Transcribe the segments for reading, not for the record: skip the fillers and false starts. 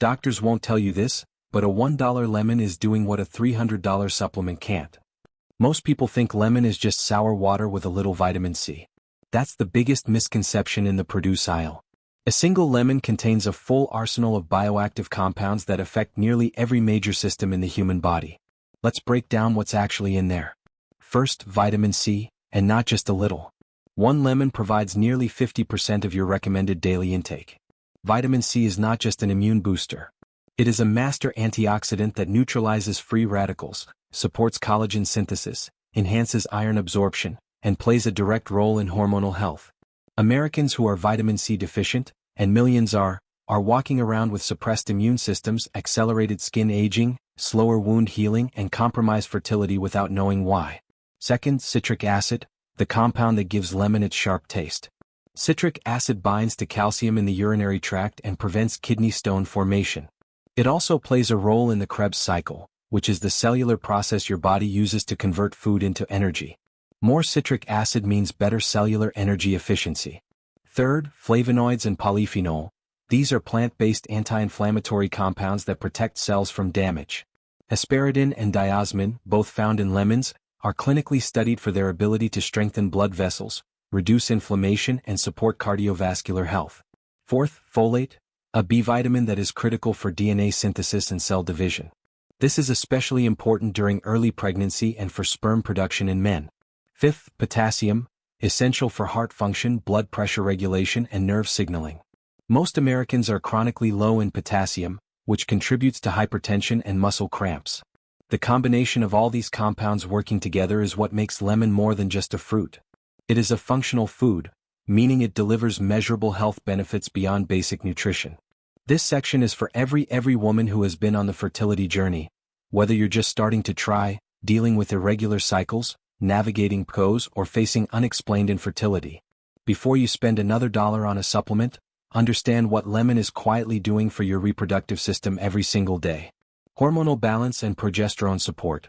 Doctors won't tell you this, but a $1 lemon is doing what a $300 supplement can't. Most people think lemon is just sour water with a little vitamin C. That's the biggest misconception in the produce aisle. A single lemon contains a full arsenal of bioactive compounds that affect nearly every major system in the human body. Let's break down what's actually in there. First, vitamin C, and not just a little. One lemon provides nearly 50% of your recommended daily intake. Vitamin C is not just an immune booster. It is a master antioxidant that neutralizes free radicals, supports collagen synthesis, enhances iron absorption, and plays a direct role in hormonal health. Americans who are vitamin C deficient, and millions are walking around with suppressed immune systems, accelerated skin aging, slower wound healing, and compromised fertility without knowing why. Second, citric acid, the compound that gives lemon its sharp taste. Citric acid binds to calcium in the urinary tract and prevents kidney stone formation. It also plays a role in the Krebs cycle, which is the cellular process your body uses to convert food into energy. More citric acid means better cellular energy efficiency. Third, flavonoids and polyphenol. These are plant-based anti-inflammatory compounds that protect cells from damage. Asparagine and diosmin, both found in lemons, are clinically studied for their ability to strengthen blood vessels, reduce inflammation, and support cardiovascular health. Fourth, folate, a B vitamin that is critical for DNA synthesis and cell division. This is especially important during early pregnancy and for sperm production in men. Fifth, potassium, essential for heart function, blood pressure regulation, and nerve signaling. Most Americans are chronically low in potassium, which contributes to hypertension and muscle cramps. The combination of all these compounds working together is what makes lemon more than just a fruit. It is a functional food, meaning it delivers measurable health benefits beyond basic nutrition. This section is for every woman who has been on the fertility journey, whether you're just starting to try, dealing with irregular cycles, navigating PCOS, or facing unexplained infertility. Before you spend another dollar on a supplement, understand what lemon is quietly doing for your reproductive system every single day. Hormonal balance and progesterone support.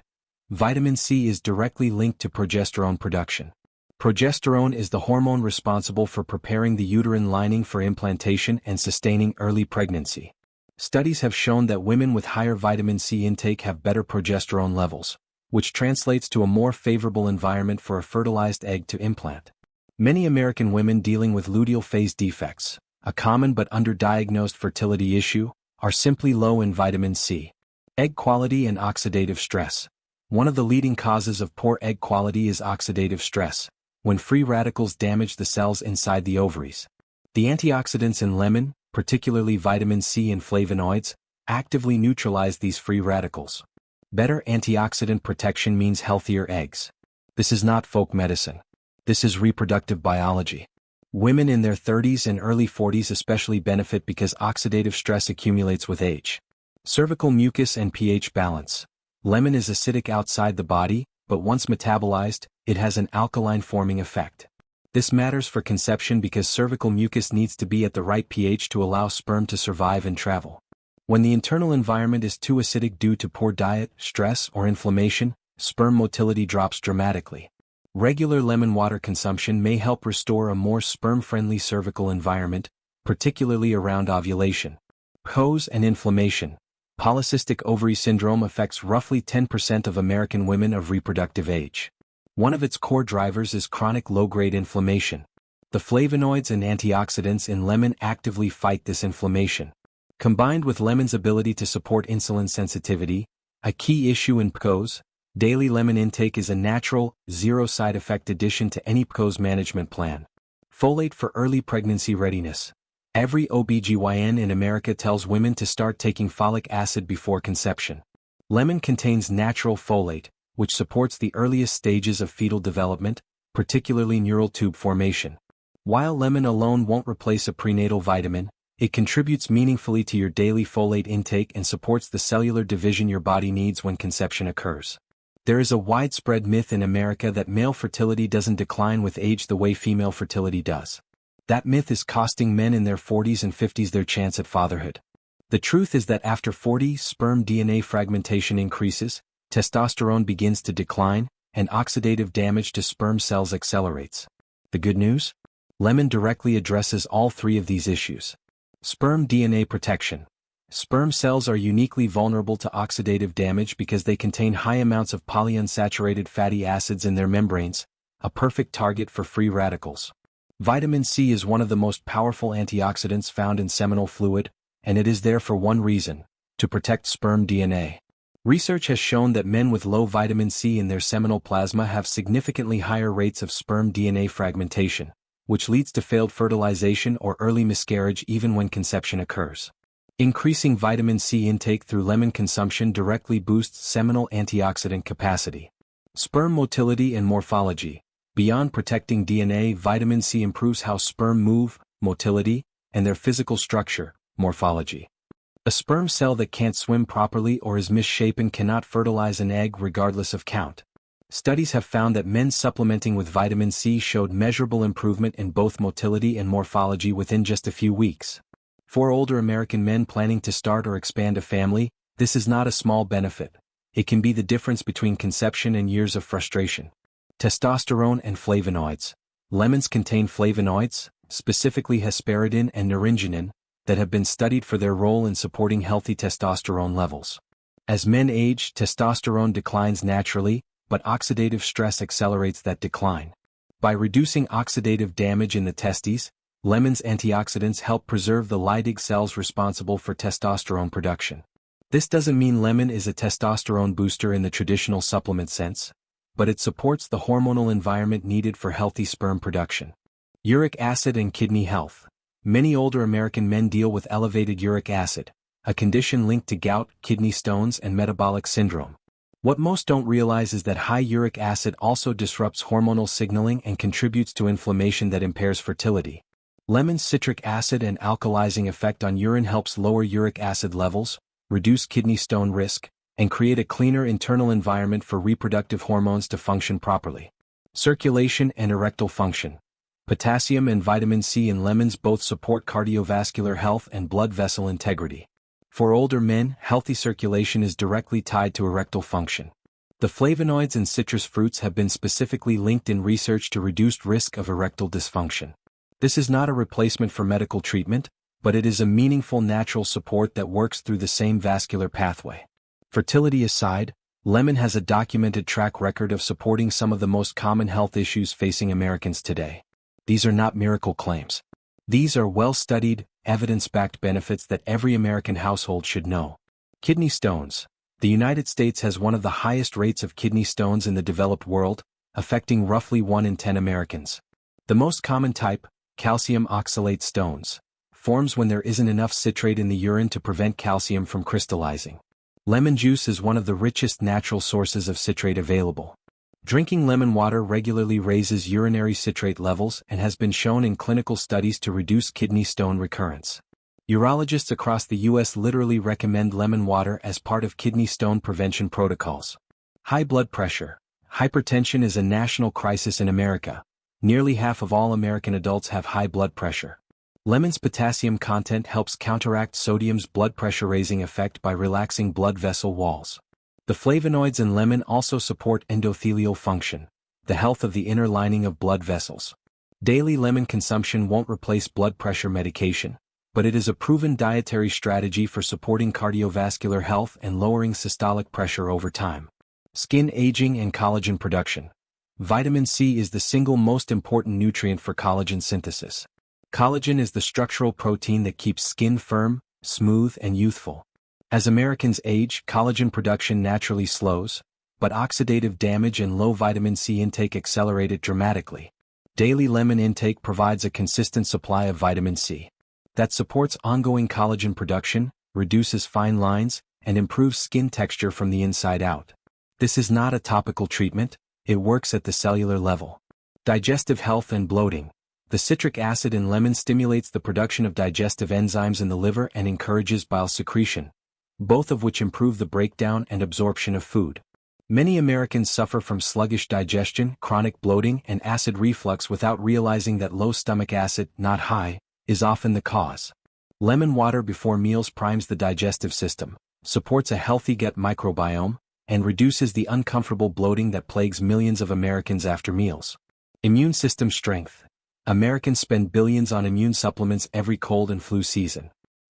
Vitamin C is directly linked to progesterone production. Progesterone is the hormone responsible for preparing the uterine lining for implantation and sustaining early pregnancy. Studies have shown that women with higher vitamin C intake have better progesterone levels, which translates to a more favorable environment for a fertilized egg to implant. Many American women dealing with luteal phase defects, a common but underdiagnosed fertility issue, are simply low in vitamin C. Egg quality and oxidative stress. One of the leading causes of poor egg quality is oxidative stress, when free radicals damage the cells inside the ovaries. The antioxidants in lemon, particularly vitamin C and flavonoids, actively neutralize these free radicals. Better antioxidant protection means healthier eggs. This is not folk medicine. This is reproductive biology. Women in their 30s and early 40s especially benefit because oxidative stress accumulates with age. Cervical mucus and pH balance. Lemon is acidic outside the body, but once metabolized, it has an alkaline-forming effect. This matters for conception because cervical mucus needs to be at the right pH to allow sperm to survive and travel. When the internal environment is too acidic due to poor diet, stress, or inflammation, sperm motility drops dramatically. Regular lemon water consumption may help restore a more sperm-friendly cervical environment, particularly around ovulation. PCOS and inflammation. Polycystic ovary syndrome affects roughly 10% of American women of reproductive age. One of its core drivers is chronic low-grade inflammation. The flavonoids and antioxidants in lemon actively fight this inflammation. Combined with lemon's ability to support insulin sensitivity, a key issue in PCOS, daily lemon intake is a natural, zero-side-effect addition to any PCOS management plan. Folate for early pregnancy readiness. Every OBGYN in America tells women to start taking folic acid before conception. Lemon contains natural folate, which supports the earliest stages of fetal development, particularly neural tube formation. While lemon alone won't replace a prenatal vitamin, it contributes meaningfully to your daily folate intake and supports the cellular division your body needs when conception occurs. There is a widespread myth in America that male fertility doesn't decline with age the way female fertility does. That myth is costing men in their 40s and 50s their chance at fatherhood. The truth is that after 40, sperm DNA fragmentation increases, testosterone begins to decline, and oxidative damage to sperm cells accelerates. The good news? Lemon directly addresses all three of these issues. Sperm DNA protection. Sperm cells are uniquely vulnerable to oxidative damage because they contain high amounts of polyunsaturated fatty acids in their membranes, a perfect target for free radicals. Vitamin C is one of the most powerful antioxidants found in seminal fluid, and it is there for one reason: to protect sperm DNA. Research has shown that men with low vitamin C in their seminal plasma have significantly higher rates of sperm DNA fragmentation, which leads to failed fertilization or early miscarriage even when conception occurs. Increasing vitamin C intake through lemon consumption directly boosts seminal antioxidant capacity. Sperm motility and morphology. Beyond protecting DNA, vitamin C improves how sperm move, motility, and their physical structure, morphology. A sperm cell that can't swim properly or is misshapen cannot fertilize an egg regardless of count. Studies have found that men supplementing with vitamin C showed measurable improvement in both motility and morphology within just a few weeks. For older American men planning to start or expand a family, this is not a small benefit. It can be the difference between conception and years of frustration. Testosterone and flavonoids. Lemons contain flavonoids, specifically hesperidin and naringenin, that have been studied for their role in supporting healthy testosterone levels. As men age, testosterone declines naturally, but oxidative stress accelerates that decline. By reducing oxidative damage in the testes, lemon's antioxidants help preserve the Leydig cells responsible for testosterone production. This doesn't mean lemon is a testosterone booster in the traditional supplement sense, but it supports the hormonal environment needed for healthy sperm production. Uric acid and kidney health. Many older American men deal with elevated uric acid, a condition linked to gout, kidney stones, and metabolic syndrome. What most don't realize is that high uric acid also disrupts hormonal signaling and contributes to inflammation that impairs fertility. Lemon's citric acid and alkalizing effect on urine helps lower uric acid levels, reduce kidney stone risk, and create a cleaner internal environment for reproductive hormones to function properly. Circulation and erectile function. Potassium and vitamin C in lemons both support cardiovascular health and blood vessel integrity. For older men, healthy circulation is directly tied to erectile function. The flavonoids in citrus fruits have been specifically linked in research to reduced risk of erectile dysfunction. This is not a replacement for medical treatment, but it is a meaningful natural support that works through the same vascular pathway. Fertility aside, lemon has a documented track record of supporting some of the most common health issues facing Americans today. These are not miracle claims. These are well-studied, evidence-backed benefits that every American household should know. Kidney stones. The United States has one of the highest rates of kidney stones in the developed world, affecting roughly 1 in 10 Americans. The most common type, calcium oxalate stones, forms when there isn't enough citrate in the urine to prevent calcium from crystallizing. Lemon juice is one of the richest natural sources of citrate available. Drinking lemon water regularly raises urinary citrate levels and has been shown in clinical studies to reduce kidney stone recurrence. Urologists across the U.S. literally recommend lemon water as part of kidney stone prevention protocols. High blood pressure. Hypertension is a national crisis in America. Nearly half of all American adults have high blood pressure. Lemon's potassium content helps counteract sodium's blood pressure-raising effect by relaxing blood vessel walls. The flavonoids in lemon also support endothelial function, the health of the inner lining of blood vessels. Daily lemon consumption won't replace blood pressure medication, but it is a proven dietary strategy for supporting cardiovascular health and lowering systolic pressure over time. Skin aging and collagen production. Vitamin C is the single most important nutrient for collagen synthesis. Collagen is the structural protein that keeps skin firm, smooth, and youthful. As Americans age, collagen production naturally slows, but oxidative damage and low vitamin C intake accelerate it dramatically. Daily lemon intake provides a consistent supply of vitamin C that supports ongoing collagen production, reduces fine lines, and improves skin texture from the inside out. This is not a topical treatment, it works at the cellular level. Digestive health and bloating. The citric acid in lemon stimulates the production of digestive enzymes in the liver and encourages bile secretion, both of which improve the breakdown and absorption of food. Many Americans suffer from sluggish digestion, chronic bloating, and acid reflux without realizing that low stomach acid, not high, is often the cause. Lemon water before meals primes the digestive system, supports a healthy gut microbiome, and reduces the uncomfortable bloating that plagues millions of Americans after meals. Immune system strength. Americans spend billions on immune supplements every cold and flu season.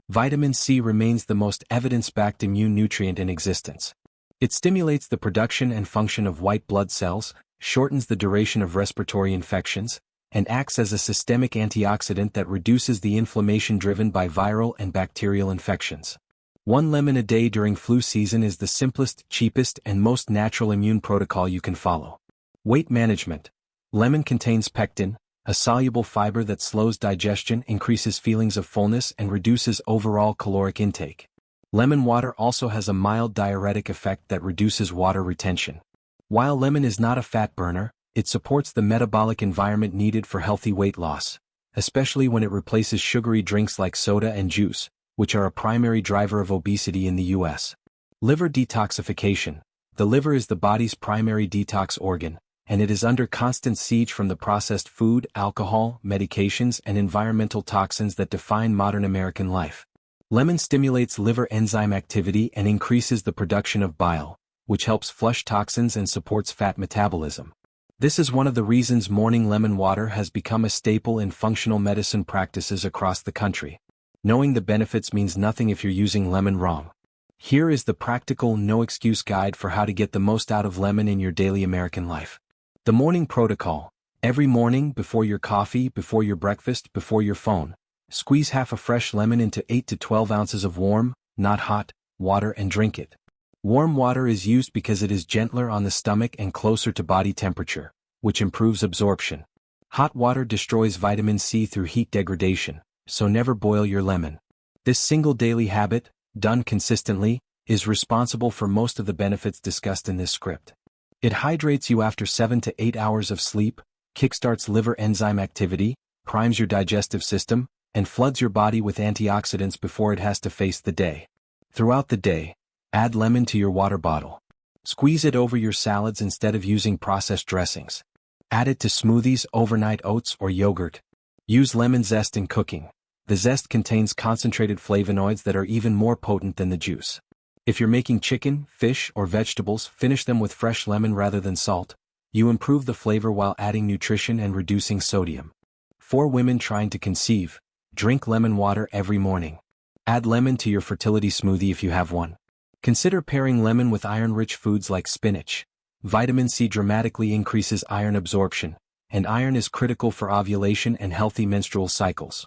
Vitamin C remains the most evidence-backed immune nutrient in existence. It stimulates the production and function of white blood cells, shortens the duration of respiratory infections, and acts as a systemic antioxidant that reduces the inflammation driven by viral and bacterial infections. 1 lemon a day during flu season is the simplest, cheapest, and most natural immune protocol you can follow. Weight management. Lemon contains pectin, a soluble fiber that slows digestion, increases feelings of fullness, and reduces overall caloric intake. Lemon water also has a mild diuretic effect that reduces water retention. While lemon is not a fat burner, it supports the metabolic environment needed for healthy weight loss, especially when it replaces sugary drinks like soda and juice, which are a primary driver of obesity in the U.S. Liver detoxification. The liver is the body's primary detox organ, and it is under constant siege from the processed food, alcohol, medications, and environmental toxins that define modern American life. Lemon stimulates liver enzyme activity and increases the production of bile, which helps flush toxins and supports fat metabolism. This is one of the reasons morning lemon water has become a staple in functional medicine practices across the country. Knowing the benefits means nothing if you're using lemon wrong. Here is the practical, no-excuse guide for how to get the most out of lemon in your daily American life. The morning protocol. Every morning, before your coffee, before your breakfast, before your phone, squeeze half a fresh lemon into 8 to 12 ounces of warm, not hot, water and drink it. Warm water is used because it is gentler on the stomach and closer to body temperature, which improves absorption. Hot water destroys vitamin C through heat degradation, so never boil your lemon. This single daily habit, done consistently, is responsible for most of the benefits discussed in this script. It hydrates you after 7 to 8 hours of sleep, kickstarts liver enzyme activity, primes your digestive system, and floods your body with antioxidants before it has to face the day. Throughout the day, add lemon to your water bottle. Squeeze it over your salads instead of using processed dressings. Add it to smoothies, overnight oats, or yogurt. Use lemon zest in cooking. The zest contains concentrated flavonoids that are even more potent than the juice. If you're making chicken, fish, or vegetables, finish them with fresh lemon rather than salt. You improve the flavor while adding nutrition and reducing sodium. For women trying to conceive, drink lemon water every morning. Add lemon to your fertility smoothie if you have one. Consider pairing lemon with iron-rich foods like spinach. Vitamin C dramatically increases iron absorption, and iron is critical for ovulation and healthy menstrual cycles.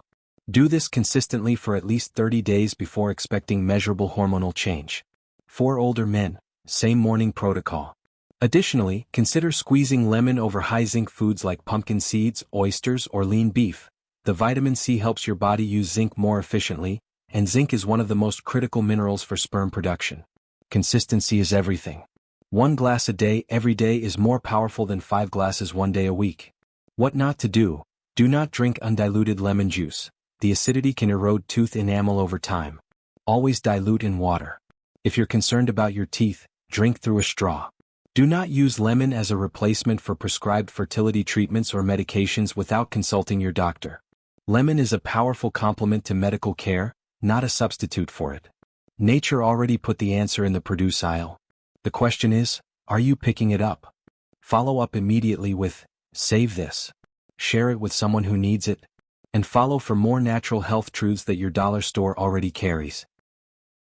Do this consistently for at least 30 days before expecting measurable hormonal change. For older men, same morning protocol. Additionally, consider squeezing lemon over high-zinc foods like pumpkin seeds, oysters, or lean beef. The vitamin C helps your body use zinc more efficiently, and zinc is one of the most critical minerals for sperm production. Consistency is everything. 1 glass a day every day is more powerful than 5 glasses one day a week. What not to do? Do not drink undiluted lemon juice. The acidity can erode tooth enamel over time. Always dilute in water. If you're concerned about your teeth, drink through a straw. Do not use lemon as a replacement for prescribed fertility treatments or medications without consulting your doctor. Lemon is a powerful complement to medical care, not a substitute for it. Nature already put the answer in the produce aisle. The question is, are you picking it up? Follow up immediately with, save this. Share it with someone who needs it. And follow for more natural health truths that your dollar store already carries.